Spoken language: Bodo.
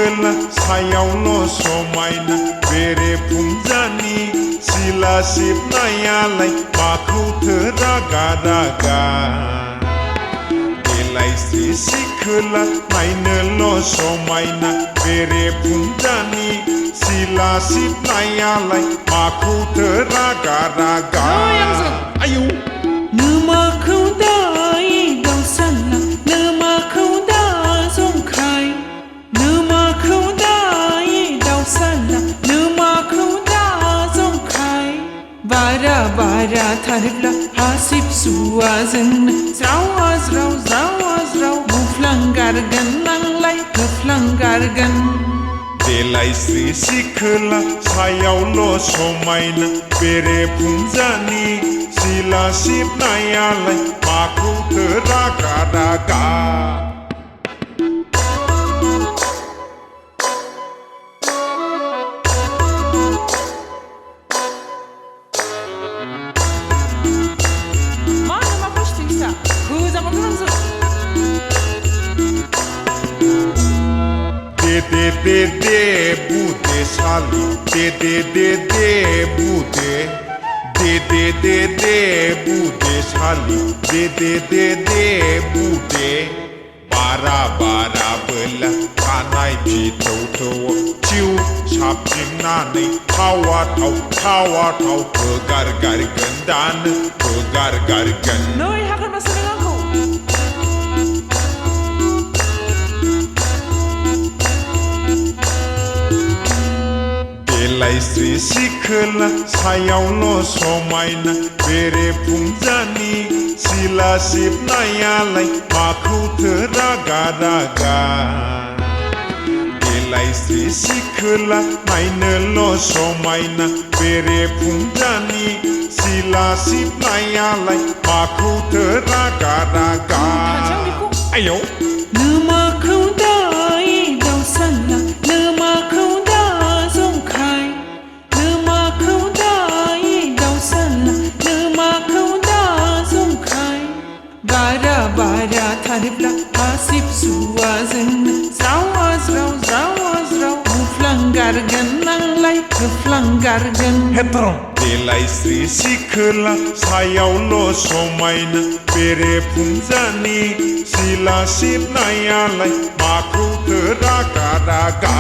सिखला सायावल' समायना बेरे फुंजानि सिला सिबनायालाय माखौथो रागा रागा देलायस्रि सिखला नायनोल' समायना बेरे फुंजानि सिला सिबनायालाय माखौथो रागा रागा आयौ नोमाखौ दाय दावसाला नोमाखौ दा जंखाय नोमाखौ दाय दावसाला नोमाखौ दा जंखाय बारा बारा थारोब्ला हासिबसुवा जोंनो ज्रावा ज्राव ज्रावा ज्राव बुफ्लांगारगोन नांलाय होफ्लांगारगोन देलायस्रि सिखला सायावल' समायना बेरे फुंजानि सिला सिबनायालाय माखौथो रागा रागा दे bude sali de bude de bude sali de bude bara bara bela kanai pitau tau ciu sabjingnani tawa tau pegar gargan dan pegar gargan noi hakan masalah Delaisri सिखला सायावल' समायना बेरे फुंजानि सिला सिबनायालाय माखौथो रागा रागा देलायस्रि सिखला नायनोल' समायना बेरे फुंजानि सिला सिबनायालाय माखौथो रागा रागा आयौ नोमाखौ दाय दावसाला नोमाखौ दा जंखाय नोमाखौ दाय दावसाला नोमाखौ दा जंखाय बारा बारा थारोब्ला हासिबसुवा जोंनो ज्रावा ज्राव ज्रावा ज्राव बुफ्लांगारगोन नांलाय होफ्लांगारगोन देलायस्रि सिखला सायावल' समायना बेरे फुंजानि सिला सिबनायालाय माखौथो रागा रागा